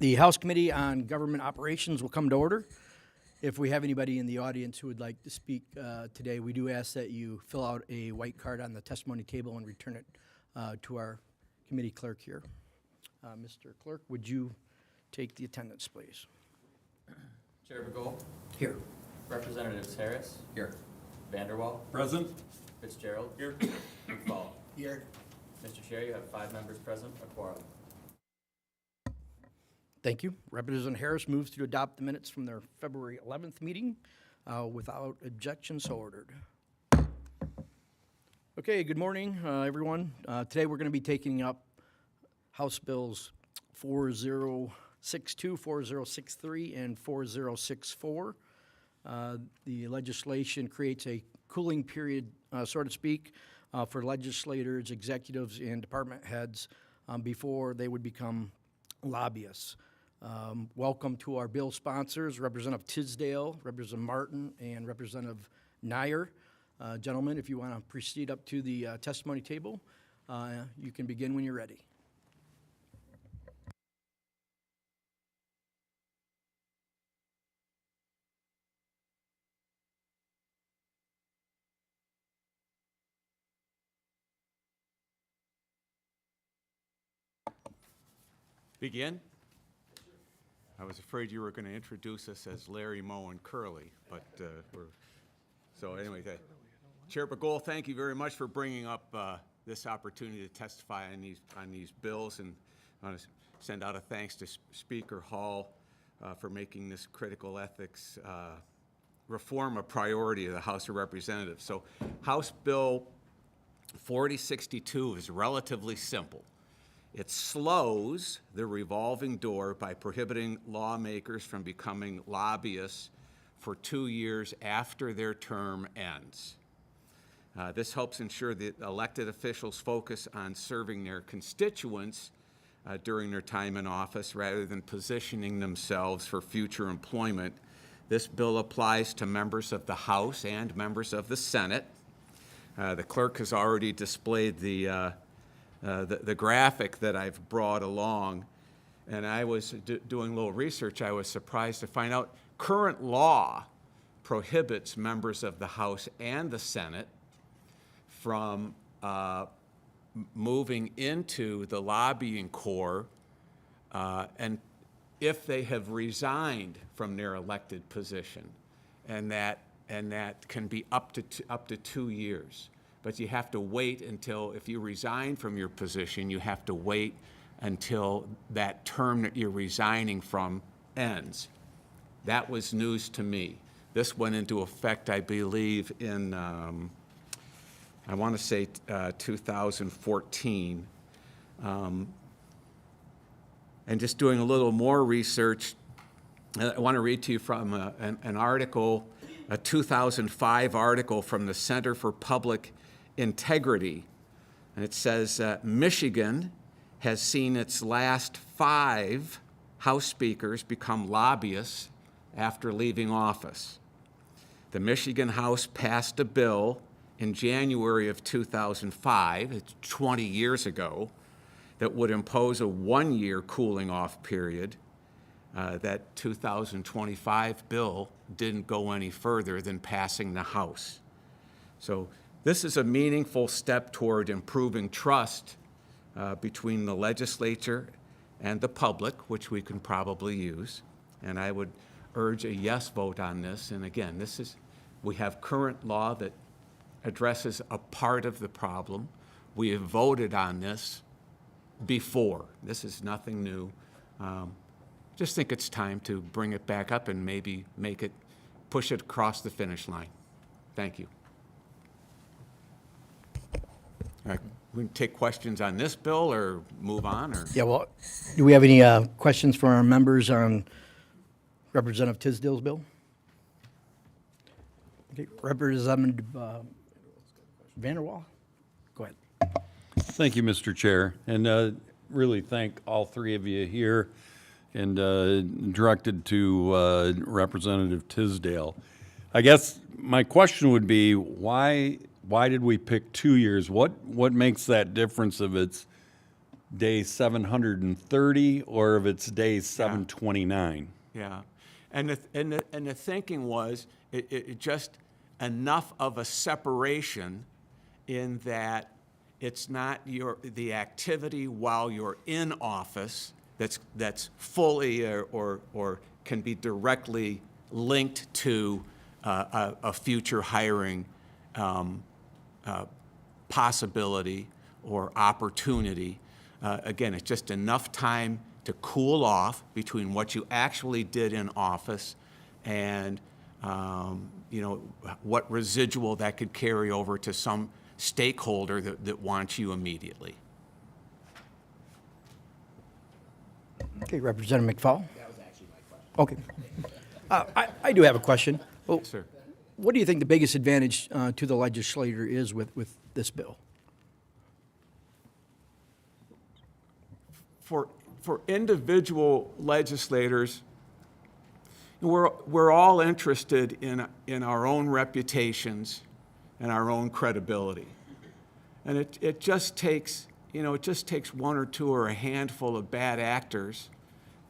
The House Committee on Government Operations will come to order. If we have anybody in the audience who would like to speak today, we do ask that you fill out a white card on the testimony table and return it to our committee clerk here. Mr. Clerk, would you take the attendance, please? Chair Begol. Here. Representatives Harris. Here. Vanderwall. Present. Fitzgerald. Here. McFall. Here. Mr. Chair, you have 5 members present, a quorum. Thank you. Representative Harris moves to adopt the minutes from their February 11th meeting without objection, so ordered. Okay, good morning, everyone. Today we're going to be taking up House Bills 4062, 4063, and 4064. The legislation creates a cooling period, so to speak, for legislators, executives, and department heads before they would become lobbyists. Welcome to our bill sponsors, Representative Tisdel, Representative Martin, and Representative Neyer. Gentlemen, if you want to proceed up to the testimony table, you can begin when you're ready. Begin? I was afraid you were going to introduce us as Larry, Moe, and Curly, but so anyway, Chair Begol, thank you very much for bringing up this opportunity to testify on these bills, and I want to send out a thanks to Speaker Hall for making this critical ethics reform a priority of the House of Representatives. So House Bill 4062 is relatively simple. It slows the revolving door by prohibiting lawmakers from becoming lobbyists for 2 years after their term ends. This helps ensure that elected officials focus on serving their constituents during their time in office rather than positioning themselves for future employment. This bill applies to members of the House and members of the Senate. The clerk has already displayed the graphic that I've brought along, and I was doing a little research. I was surprised to find out current law prohibits members of the House and the Senate from moving into the lobbying corps, and if they have resigned from their elected position, and that can be up to 2 years. But you have to wait until, if you resign from your position, you have to wait until that term that you're resigning from ends. That was news to me. This went into effect, I believe, in, I want to say 2014. And just doing a little more research, I want to read to you from an article, a 2005 article from the Center for Public Integrity, and it says Michigan has seen its last 5 House speakers become lobbyists after leaving office. The Michigan House passed a bill in January of 2005, it's 20 years ago, that would impose a 1-year cooling off period. That 2025 bill didn't go any further than passing the House. So this is a meaningful step toward improving trust between the legislature and the public, which we can probably use. And I would urge a yes vote on this. And again, we have current law that addresses a part of the problem. We have voted on this before. This is nothing new. Just think it's time to bring it back up and maybe push it across the finish line. Thank you. All right, we can take questions on this bill or move on, or? Yeah, well, do we have any questions from our members on Representative Tisdel's bill? Okay, Representative Vanderwall, go ahead. Thank you, Mr. Chair, and really thank all 3 of you here, and directed to Representative Tisdel. I guess my question would be, why did we pick 2 years? What makes that difference if it's day 730 or if it's day 729. Yeah, and the thinking was it just enough of a separation in that it's not the activity while you're in office that's fully or can be directly linked to a future hiring possibility or opportunity. Again, it's just enough time to cool off between what you actually did in office and what residual that could carry over to some stakeholder that wants you immediately. Okay, Representative McFall? That was actually my question. Okay. I do have a question. Well, Yes, sir. what do you think the biggest advantage to the legislator is with this bill? For individual legislators, we're all interested in our own reputations and our own credibility. And it just takes, one or two or a handful of bad actors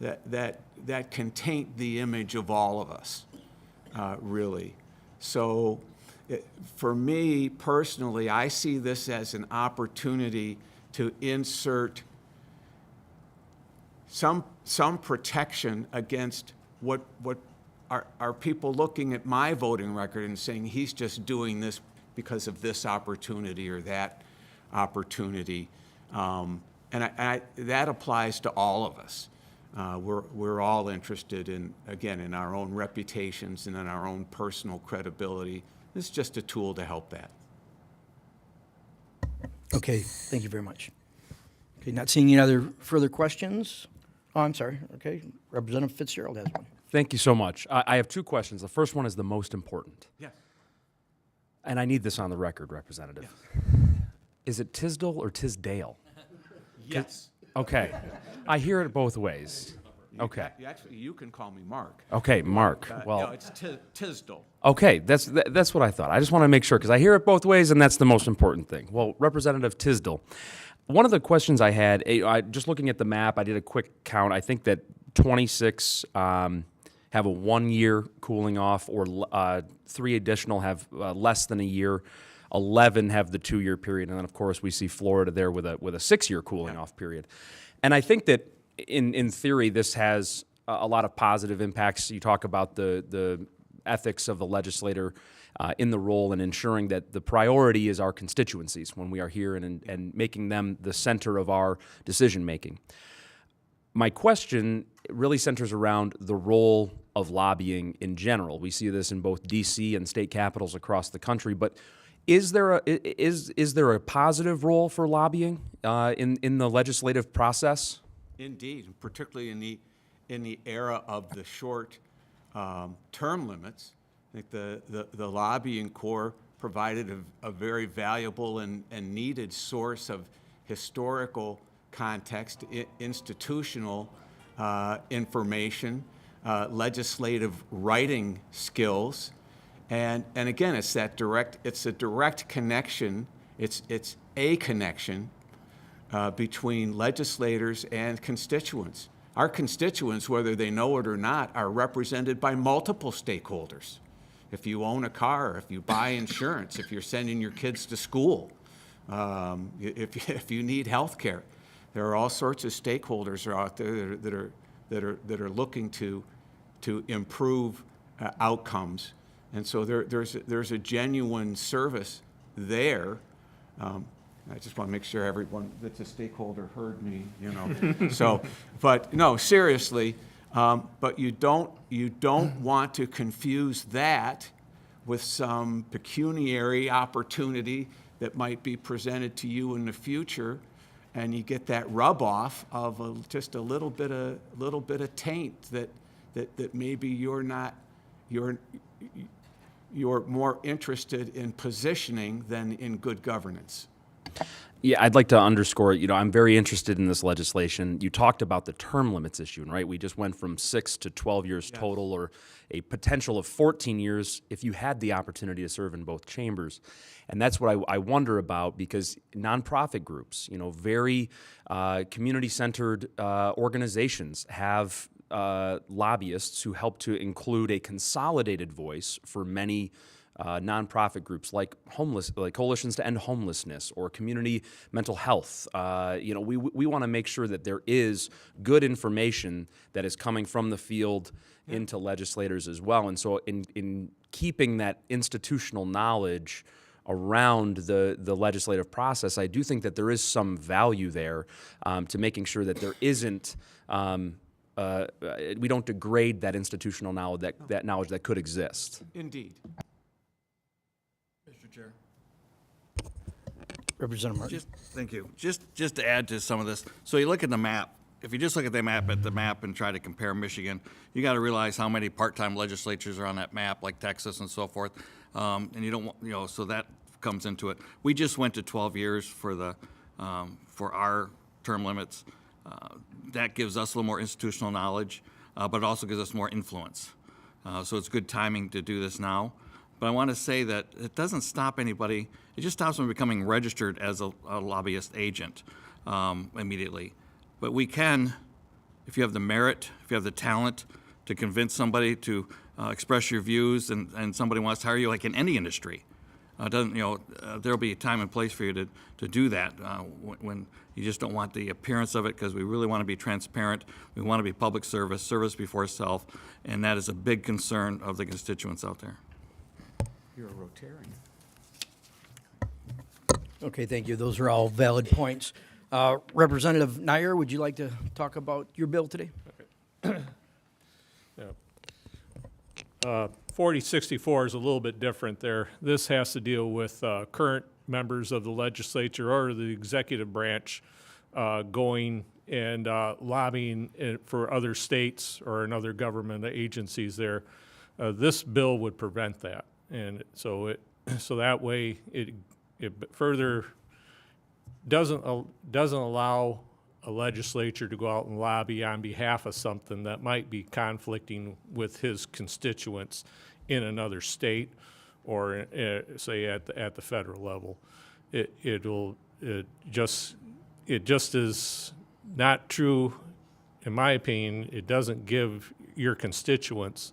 that can taint the image of all of us, really. So for me personally, I see this as an opportunity to insert some protection against what are people looking at my voting record and saying he's just doing this because of this opportunity or that opportunity, and that applies to all of us. We're all interested in our own reputations and in our own personal credibility. This is just a tool to help that. Okay, thank you very much. Okay, not seeing any other further questions? Oh, I'm sorry. Okay, Representative Fitzgerald has one. Thank you so much. I have two questions. The first one is the most important. Yes. And I need this on the record, Representative. Is it Tisdel or Tisdale? Yes. Okay. I hear it both ways. Okay. You can call me Mark. Okay, Mark. No, Well, it's Tisdel. okay, that's what I thought. I just want to make sure because I hear it both ways, and that's the most important thing. Well, Representative Tisdel, one of the questions I had, just looking at the map, I did a quick count. I think that 26 have a 1 year cooling off, or 3 additional have less than a year. 11 have the 2 year period, and then of course we see Florida there with a 6 year cooling off period. And I think that in theory this has a lot of positive impacts. You talk about the ethics of the legislator in the role and ensuring that the priority is our constituencies when we are here and making them the center of our decision making. My question really centers around the role of lobbying in general. We see this in both D.C. and state capitals across the country, but is there a positive role for lobbying in the legislative process? Indeed, particularly in the era of the short term limits. I think the lobbying corps provided a very valuable and needed source of historical context, institutional information, legislative writing skills, and again, it's a direct connection. It's a connection between legislators and constituents. Our constituents, whether they know it or not, are represented by multiple stakeholders. If you own a car, if you buy insurance, if you're sending your kids to school, if you need health care, there are all sorts of stakeholders out there that are looking to improve outcomes, and so there's a genuine service there. I just want to make sure everyone that's a stakeholder heard me, So, but no, seriously, but you don't want to confuse that with some pecuniary opportunity that might be presented to you in the future, and you get that rub off of just a little bit of taint that maybe you're more interested in positioning than in good governance. Yeah, I'd like to underscore, I'm very interested in this legislation. You talked about the term limits issue, right? We just went from 6 to 12 years total, or a potential of 14 years if you had the opportunity to serve in both chambers. And that's what I wonder about, because nonprofit groups, very community-centered organizations have lobbyists who help to include a consolidated voice for many nonprofit groups like Coalitions to End Homelessness or Community Mental Health. We want to make sure that there is good information that is coming from the field into legislators as well. And so in keeping that institutional knowledge around the legislative process, I do think that there is some value there to making sure that there isn't we don't degrade that institutional knowledge, that knowledge that could exist. Indeed. Mr. Chair. Representative Martin. Thank you. Just to add to some of this, so you look at the map. If you just look at the map and try to compare Michigan, you got to realize how many part-time legislatures are on that map, like Texas and so forth. And you don't want, so that comes into it. We just went to 12 years for our term limits. That gives us a little more institutional knowledge, but it also gives us more influence. So it's good timing to do this now. But I want to say that it doesn't stop anybody. It just stops them becoming registered as a lobbyist agent immediately. But we can, if you have the merit, if you have the talent to convince somebody to express your views, and somebody wants to hire you, like in any industry, there'll be a time and place for you to do that when you just don't want the appearance of it, because we really want to be transparent. We want to be public service before self, and that is a big concern of the constituents out there. You're a Rotarian. Okay, thank you. Those are all valid points. Representative Neyer, would you like to talk about your bill today? 4064 is a little bit different there. This has to deal with current members of the legislature or the executive branch going and lobbying for other states or in other government agencies there. This bill would prevent that. And so that way it further doesn't allow a legislature to go out and lobby on behalf of something that might be conflicting with his constituents in another state or say at the federal level. It just is not true, in my opinion. It doesn't give your constituents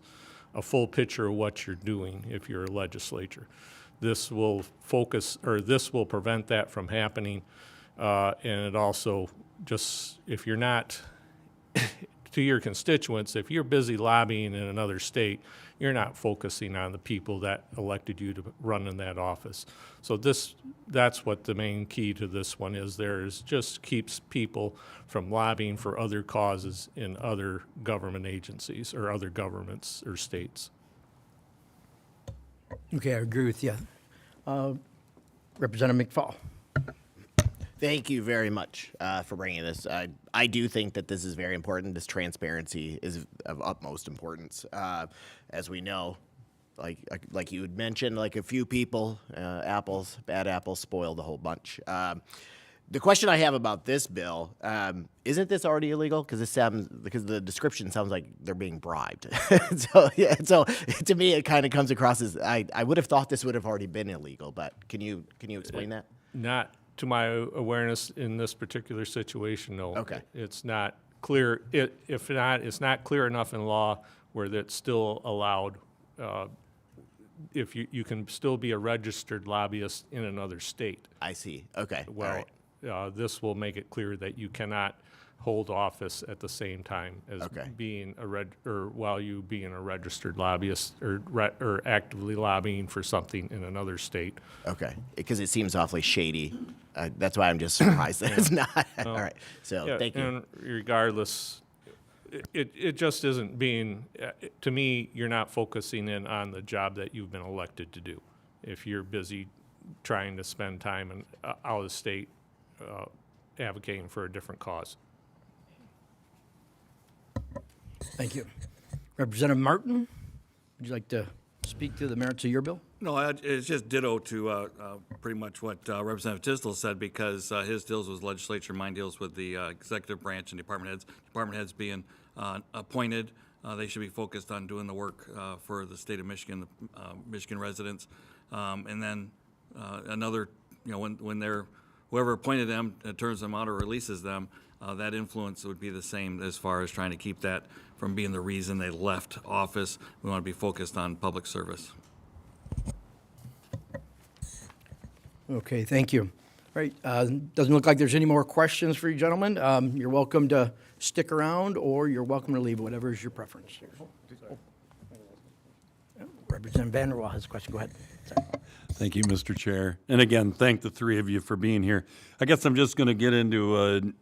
a full picture of what you're doing if you're a legislature. This will prevent that from happening, and it also just, if you're not, to your constituents, if you're busy lobbying in another state, you're not focusing on the people that elected you to run in that office. So that's what the main key to this one is there, is just keeps people from lobbying for other causes in other government agencies or other governments or states. Okay, I agree with you. Representative McFall. Thank you very much for bringing this. I do think that this is very important. This transparency is of utmost importance. As we know, like you had mentioned, like a few people, bad apples spoil the whole bunch. The question I have about this bill, isn't this already illegal? Because the description sounds like they're being bribed. So to me, it kind of comes across as I would have thought this would have already been illegal. But can you explain that? Not to my awareness in this particular situation, no. Okay. It's not clear. It's not clear enough in law where that's still allowed. If you can still be a registered lobbyist in another state. I see. Okay. Well, All right. This will make it clear that you cannot hold office at the same time as Okay. being while you being a registered lobbyist or actively lobbying for something in another state. Okay. Because it seems awfully shady. That's why I'm just surprised that it's not. All right. So Yeah, thank you. and regardless, it just isn't being, to me, you're not focusing in on the job that you've been elected to do. If you're busy trying to spend time out of state advocating for a different cause. Thank you. Representative Martin, would you like to speak to the merits of your bill? No, it's just ditto to pretty much what Representative Tisdel said, because his deals with legislature, mine deals with the executive branch and department heads. Department heads being appointed, they should be focused on doing the work for the state of Michigan, Michigan residents. And then another, when they're, whoever appointed them turns them out or releases them, that influence would be the same as far as trying to keep that from being the reason they left office. We want to be focused on public service. Okay, thank you. All right, doesn't look like there's any more questions for you gentlemen. You're welcome to stick around, or you're welcome to leave, whatever is your preference. Representative Vanderwall has a question. Go ahead. Sorry. Thank you, Mr. Chair. And again, thank the three of you for being here. I guess I'm just going to get into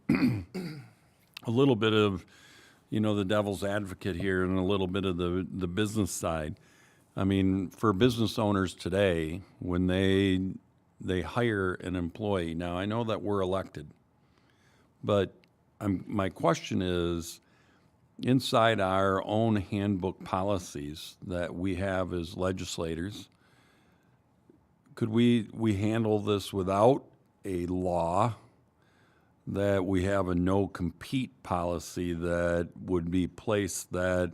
a little bit of, the devil's advocate here and a little bit of the business side. I mean, for business owners today, when they hire an employee, now I know that we're elected, but my question is, inside our own handbook policies that we have as legislators, could we handle this without a law, that we have a no-compete policy that would be placed that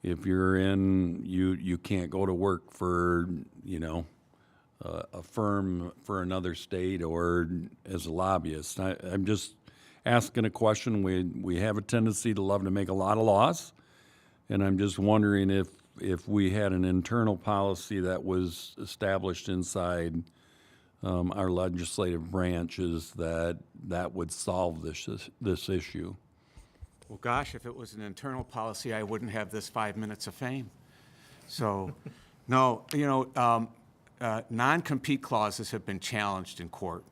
if you're in, you can't go to work for, a firm for another state or as a lobbyist? I'm just asking a question. We have a tendency to love to make a lot of laws, and I'm just wondering if we had an internal policy that was established inside our legislative branches that would solve this issue. Well, gosh, if it was an internal policy, I wouldn't have this 5 minutes of fame. So, no, non-compete clauses have been challenged in court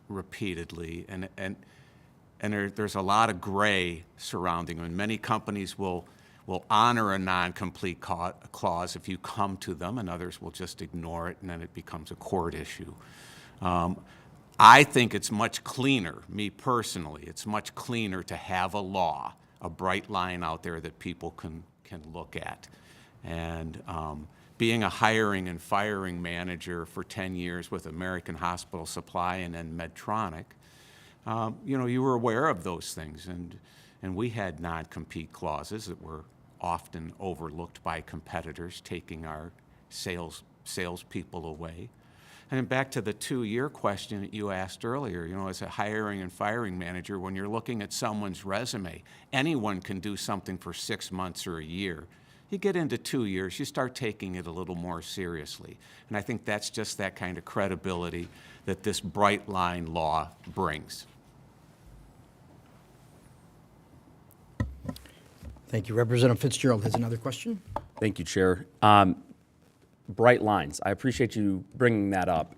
repeatedly, and there's a lot of gray surrounding them. Many companies will honor a non-compete clause if you come to them, and others will just ignore it, and then it becomes a court issue. I think it's much cleaner, me personally, it's much cleaner to have a law, a bright line out there that people can look at. And being a hiring and firing manager for 10 years with American Hospital Supply and then Medtronic, you were aware of those things, and we had non-compete clauses that were often overlooked by competitors, taking our salespeople away. And then back to the 2-year question that you asked earlier, as a hiring and firing manager, when you're looking at someone's resume, anyone can do something for 6 months or a year. You get into 2 years, you start taking it a little more seriously. And I think that's just that kind of credibility that this bright line law brings. Thank you. Representative Fitzgerald has another question. Thank you, Chair. Bright lines. I appreciate you bringing that up.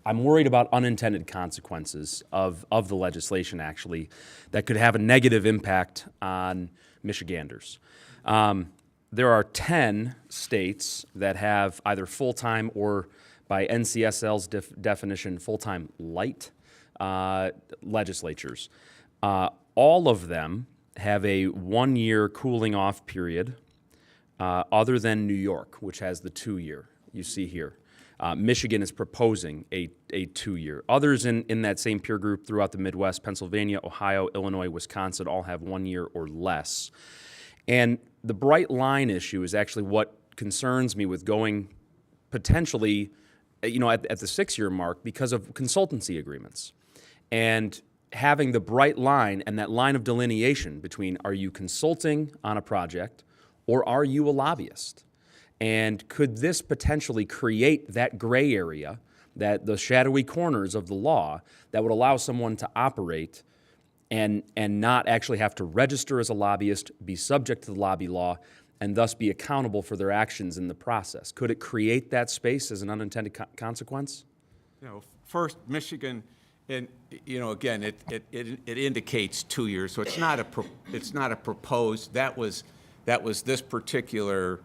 I'm worried about unintended consequences of the legislation, actually, that could have a negative impact on Michiganders. There are 10 states that have either full-time or, by NCSL's definition, full-time light legislatures. All of them have a 1-year cooling off period, other than New York, which has the 2-year you see here. Michigan is proposing a 2-year. Others in that same peer group throughout the Midwest, Pennsylvania, Ohio, Illinois, Wisconsin, all have 1 year or less. And the bright line issue is actually what concerns me with going potentially, at the 6-year mark because of consultancy agreements. And having the bright line and that line of delineation between, are you consulting on a project or are you a lobbyist? And could this potentially create that gray area, that the shadowy corners of the law that would allow someone to operate and not actually have to register as a lobbyist, be subject to the lobby law, and thus be accountable for their actions in the process? Could it create that space as an unintended consequence? First, Michigan, and again, it indicates 2 years, so it's not a proposed. That was this particular.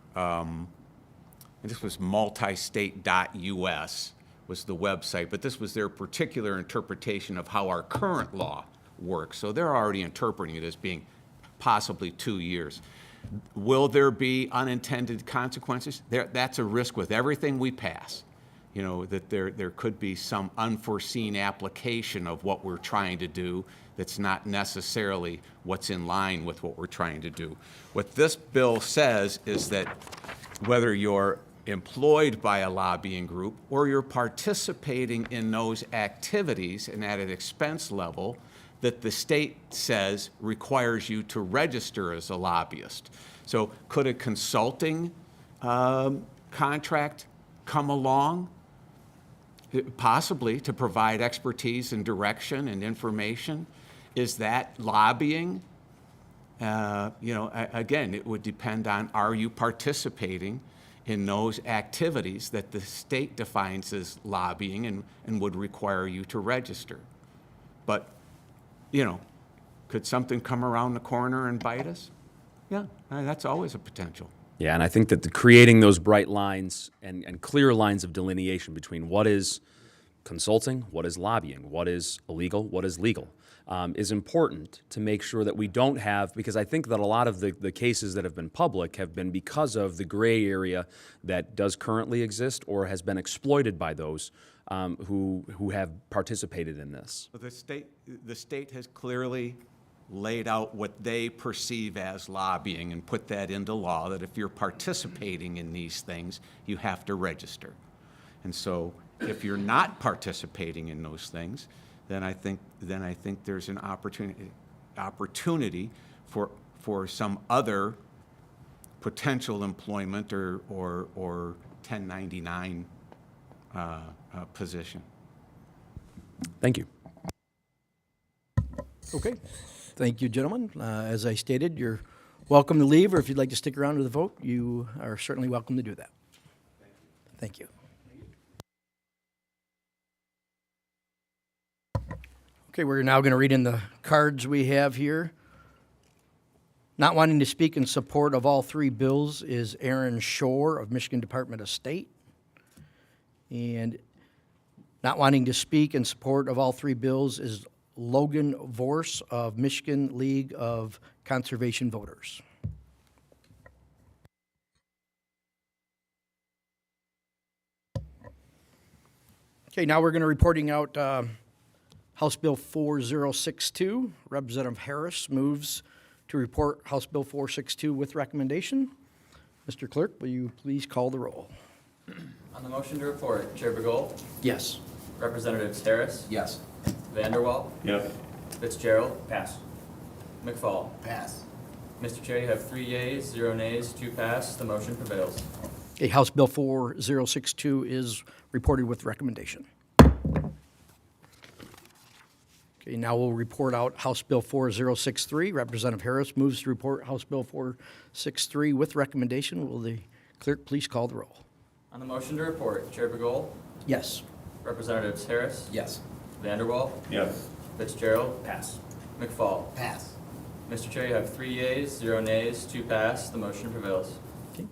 This was multistate.us was the website, but this was their particular interpretation of how our current law works. So they're already interpreting it as being possibly 2 years. Will there be unintended consequences? That's a risk with everything we pass. You know, that there could be some unforeseen application of what we're trying to do that's not necessarily what's in line with what we're trying to do. What this bill says is that whether you're employed by a lobbying group or you're participating in those activities and at an expense level, that the state says requires you to register as a lobbyist. So could a consulting contract come along? Possibly, to provide expertise and direction and information. Is that lobbying? Again, it would depend on, are you participating in those activities that the state defines as lobbying and would require you to register? But, could something come around the corner and bite us? Yeah, that's always a potential. Yeah, and I think that creating those bright lines and clear lines of delineation between what is consulting, what is lobbying, what is illegal, what is legal, is important to make sure that we don't have, because I think that a lot of the cases that have been public have been because of the gray area that does currently exist or has been exploited by those who have participated in this. But the state has clearly laid out what they perceive as lobbying and put that into law, that if you're participating in these things, you have to register. And so if you're not participating in those things, then I think there's an opportunity for some other potential employment or 1099 position. Thank you. Okay. Thank you, gentlemen. As I stated, you're welcome to leave, or if you'd like to stick around to the vote, you are certainly welcome to do that. Thank you. Okay, we're now going to read in the cards we have here. Not wanting to speak in support of all three bills is Aaron Shore of Michigan Department of State. And not wanting to speak in support of all three bills is Logan Vorse of Michigan League of Conservation Voters. Okay, now we're going to reporting out House Bill 4062. Representative Harris moves to report House Bill 462 with recommendation. Mr. Clerk, will you please call the roll? On the motion to report, Chair Bagol, Yes. Representatives Harris, Yes. Vanderwall, Yes. Fitzgerald, pass. McFall. Pass. Mr. Chair, you have 3 yeas, 0 nays, 2 pass. The motion prevails. Okay, House Bill 4062 is reported with recommendation. Okay, now we'll report out House Bill 4063. Representative Harris moves to report House Bill 463 with recommendation. Will the clerk please call the roll? On the motion to report, Chair Bagol, Yes. Representatives Harris, Yes. Vanderwall, Yes. Fitzgerald, pass. McFall. Pass. Mr. Chair, you have 3 yeas, 0 nays, 2 pass. The motion prevails. Okay.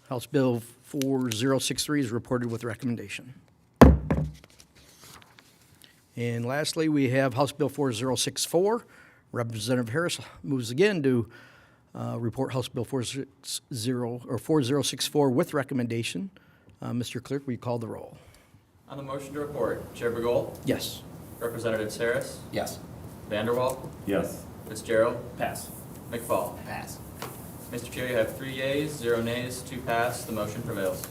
House Bill 4063 is reported with recommendation. And lastly, we have House Bill 4064. Representative Harris moves again to report House Bill 4064 with recommendation. Mr. Clerk, will you call the roll? On the motion to report, Chair Bagol, Yes. Representatives Harris, Yes. Vanderwall, Yes. Fitzgerald, pass. McFall. Pass. Mr. Chair, you have 3 yeas, 0 nays, 2 pass. The motion prevails.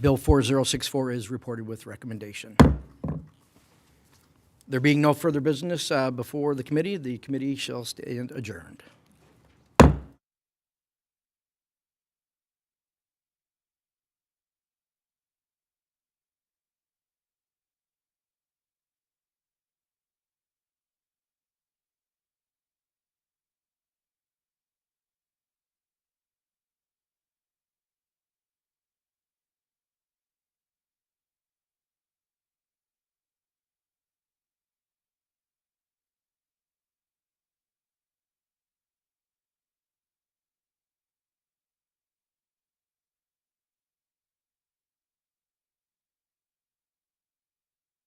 Bill 4064 is reported with recommendation. There being no further business before the committee shall stand adjourned.